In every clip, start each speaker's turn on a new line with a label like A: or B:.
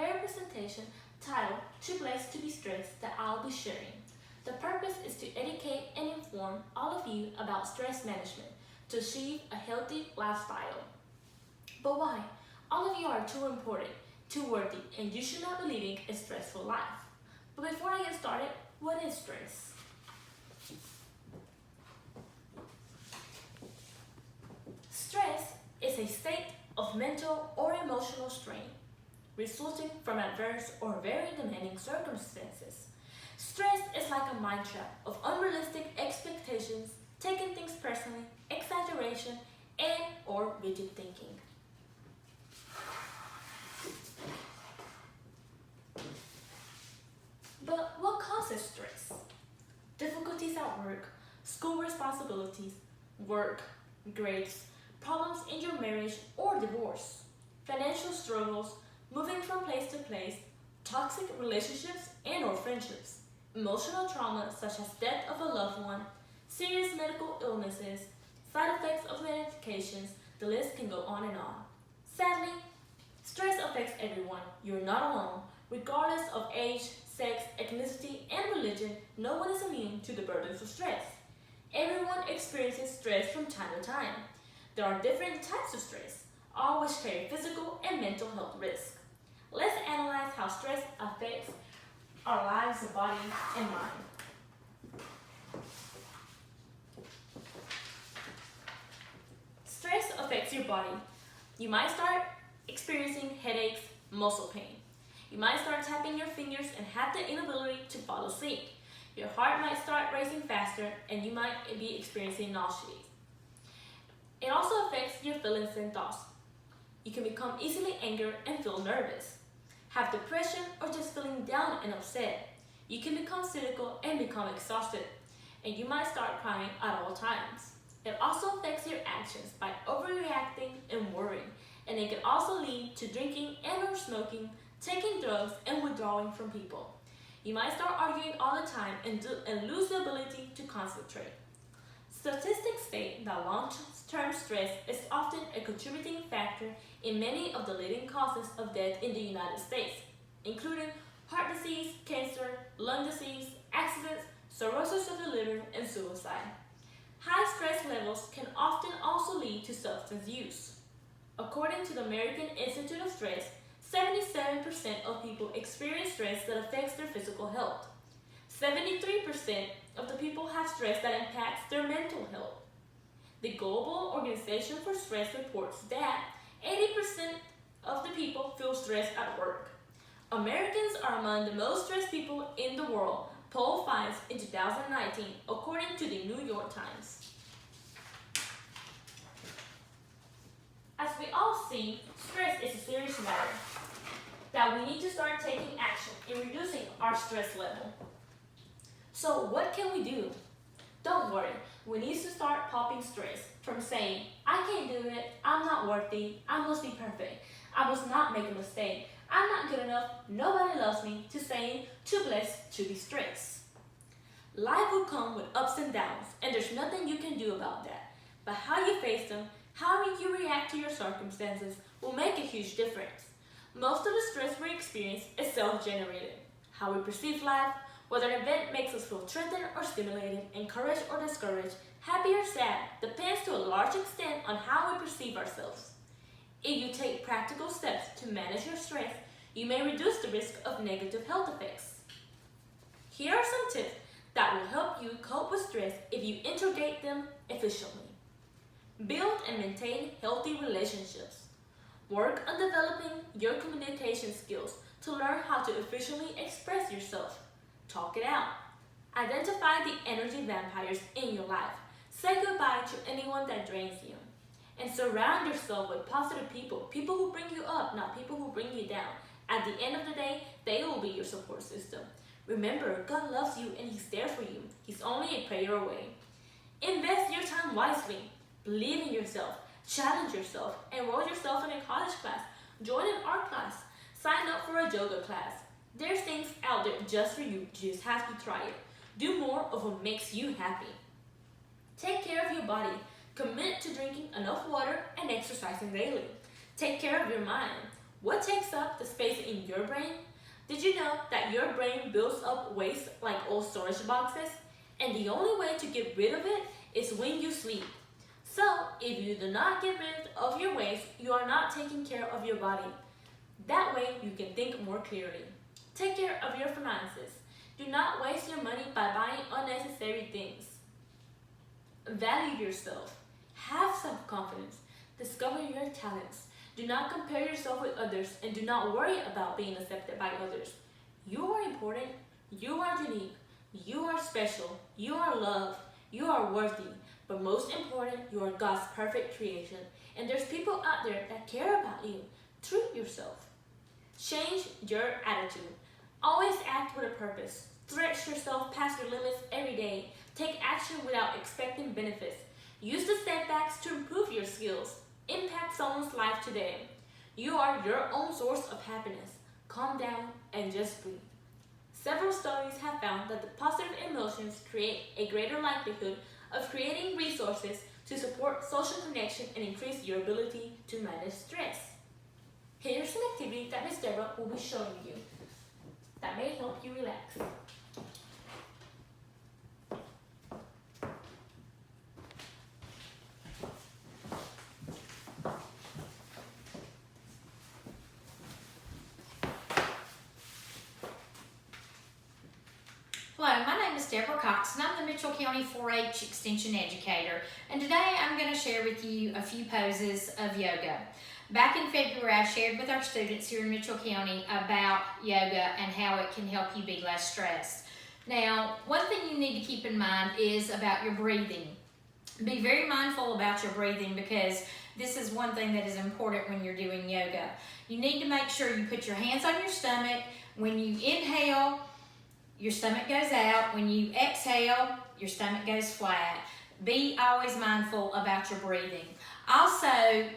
A: prepared presentation titled Two Ways to Be Stressed that I'll be sharing. The purpose is to educate and inform all of you about stress management to achieve a healthy lifestyle. But why? All of you are too important, too worthy, and you should not be living a stressful life. But before I get started, what is stress? Stress is a state of mental or emotional strain resulting from adverse or very demanding circumstances. Stress is like a mind trap of unrealistic expectations, taking things personally, exaggeration, and or rigid thinking. But what causes stress? Difficulties at work, school responsibilities, work, grades, problems in your marriage or divorce, financial struggles, moving from place to place, toxic relationships and or friendships, emotional trauma such as death of a loved one, serious medical illnesses, side effects of medications, the list can go on and on. Sadly, stress affects everyone. You're not alone. Regardless of age, sex, ethnicity, and religion, no one is immune to the burdens of stress. Everyone experiences stress from time to time. There are different types of stress, all which carry physical and mental health risks. Let's analyze how stress affects our lives, body, and mind. Stress affects your body. You might start experiencing headaches, muscle pain. You might start tapping your fingers and have the inability to fall asleep. Your heart might start racing faster and you might be experiencing nausea. It also affects your feelings and thoughts. You can become easily angered and feel nervous, have depression or just feeling down and upset. You can become cynical and become exhausted, and you might start crying at all times. It also affects your actions by overreacting and worrying, and it can also lead to drinking and or smoking, taking drugs, and withdrawing from people. You might start arguing all the time and lose the ability to concentrate. Statistics state that long-term stress is often a contributing factor in many of the leading causes of death in the United States, including heart disease, cancer, lung disease, accidents, cirrhosis of the liver, and suicide. High stress levels can often also lead to substance use. According to the American Institute of Stress, 77% of people experience stress that affects their physical health. 73% of the people have stress that impacts their mental health. The Global Organization for Stress reports that 80% of the people feel stressed at work. Americans are among the most stressed people in the world, poll finds in 2019, according to the New York Times. As we all see, stress is a serious matter that we need to start taking action in reducing our stress level. So what can we do? Don't worry, we need to start popping stress from saying, I can't do it, I'm not worthy, I must be perfect, I must not make a mistake, I'm not good enough, nobody loves me, to saying, too blessed to be stressed. Life will come with ups and downs, and there's nothing you can do about that. But how you face them, how you react to your circumstances will make a huge difference. Most of the stress we experience is self-generated. How we perceive life, whether an event makes us feel threatened or stimulated, encouraged or discouraged, happy or sad, depends to a large extent on how we perceive ourselves. If you take practical steps to manage your stress, you may reduce the risk of negative health effects. Here are some tips that will help you cope with stress if you integrate them efficiently. Build and maintain healthy relationships. Work on developing your communication skills to learn how to efficiently express yourself. Talk it out. Identify the energy vampires in your life. Say goodbye to anyone that drains you. And surround yourself with positive people, people who bring you up, not people who bring you down. At the end of the day, they will be your support system. Remember, God loves you and He's there for you. He's only a prayer away. Invest your time wisely. Believe in yourself. Challenge yourself. Enroll yourself in a college class. Join an art class. Sign up for a yoga class. There's things out there just for you. You just have to try it. Do more of what makes you happy. Take care of your body. Commit to drinking enough water and exercising daily. Take care of your mind. What takes up the space in your brain? Did you know that your brain builds up waste like old storage boxes? And the only way to get rid of it is when you sleep. So, if you do not get rid of your waste, you are not taking care of your body. That way, you can think more clearly. Take care of your finances. Do not waste your money by buying unnecessary things. Value yourself. Have self-confidence. Discover your talents. Do not compare yourself with others and do not worry about being accepted by others. You are important. You are unique. You are special. You are loved. You are worthy. But most important, you are God's perfect creation. And there's people out there that care about you. Treat yourself. Change your attitude. Always act with a purpose. Stretch yourself past your limits every day. Take action without expecting benefits. Use the setbacks to improve your skills. Impact someone's life today. You are your own source of happiness. Calm down and just breathe. Several studies have found that the positive emotions create a greater likelihood of creating resources to support social connection and increase your ability to manage stress. Here's some activity that Ms. Deborah will be showing you that may help you relax.
B: Hello, my name is Deborah Cox and I'm the Mitchell County 4-H Extension Educator, and today I'm going to share with you a few poses of yoga. Back in February, I shared with our students here in Mitchell County about yoga and how it can help you be less stressed. Now, one thing you need to keep in mind is about your breathing. Be very mindful about your breathing because this is one thing that is important when you're doing yoga. You need to make sure you put your hands on your stomach. When you inhale, your stomach goes out. When you exhale, your stomach goes flat. Be always mindful about your breathing. Also,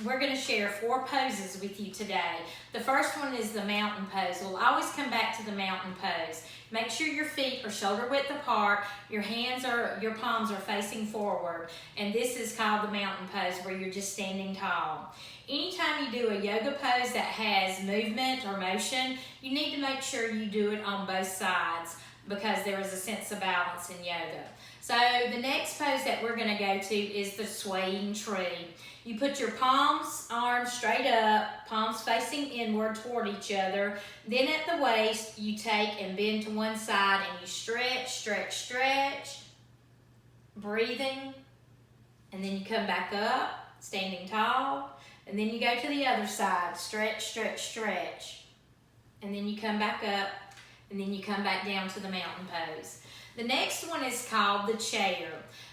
B: we're going to share 4 poses with you today. The first one is the mountain pose. We'll always come back to the mountain pose. Make sure your feet are shoulder width apart, your palms are facing forward, and this is called the mountain pose where you're just standing tall. Anytime you do a yoga pose that has movement or motion, you need to make sure you do it on both sides because there is a sense of balance in yoga. So the next pose that we're going to go to is the swaying tree. You put your arms straight up, palms facing inward toward each other. Then at the waist, you take and bend to one side and you stretch, stretch, stretch, breathing. And then you come back up, standing tall. And then you go to the other side, stretch, stretch, stretch. And then you come back up, and then you come back down to the mountain pose. The next one is called the chair.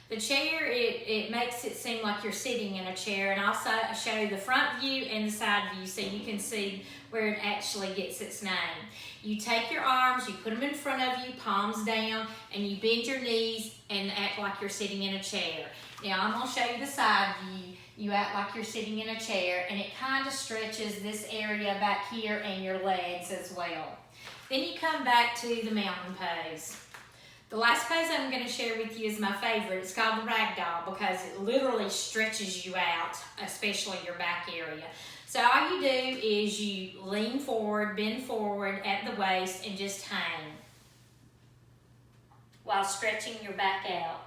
B: The chair, it makes it seem like you're sitting in a chair, and I'll show you the front view and the side view so you can see where it actually gets its name. You take your arms, you put them in front of you, palms down, and you bend your knees and act like you're sitting in a chair. Now I'm going to show you the side view. You act like you're sitting in a chair, and it kind of stretches this area back here and your legs as well. Then you come back to the mountain pose. The last pose I'm going to share with you is my favorite. It's called the ragdoll because it literally stretches you out, especially your back area. So all you do is you lean forward, bend forward at the waist, and just hang while stretching your back out.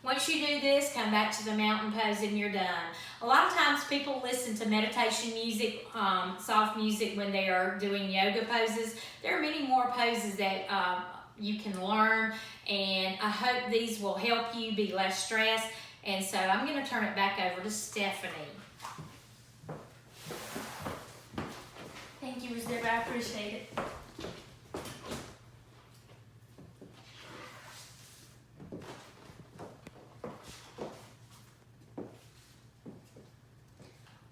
B: Once you do this, come back to the mountain pose and you're done. A lot of times people listen to meditation music, soft music when they are doing yoga poses. There are many more poses that you can learn, and I hope these will help you be less stressed. And so I'm going to turn it back over to Stephanie.
A: Thank you, Ms. Deborah. I appreciate it.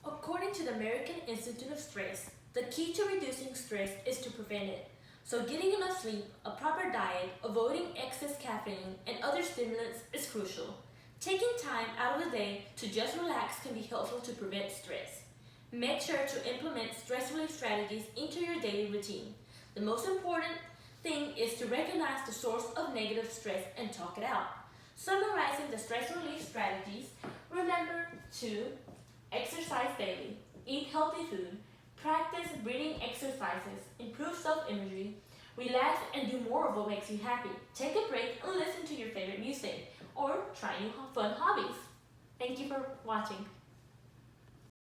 A: According to the American Institute of Stress, the key to reducing stress is to prevent it. So getting enough sleep, a proper diet, avoiding excess caffeine, and other stimulants is crucial. Taking time out of the day to just relax can be helpful to prevent stress. Make sure to implement stress relief strategies into your daily routine. The most important thing is to recognize the source of negative stress and talk it out. Summarizing the stress relief strategies, remember to exercise daily, eat healthy food, practice breathing exercises, improve self-imagery, relax and do more of what makes you happy. Take a break and listen to your favorite music, or try new fun hobbies. Thank you for watching.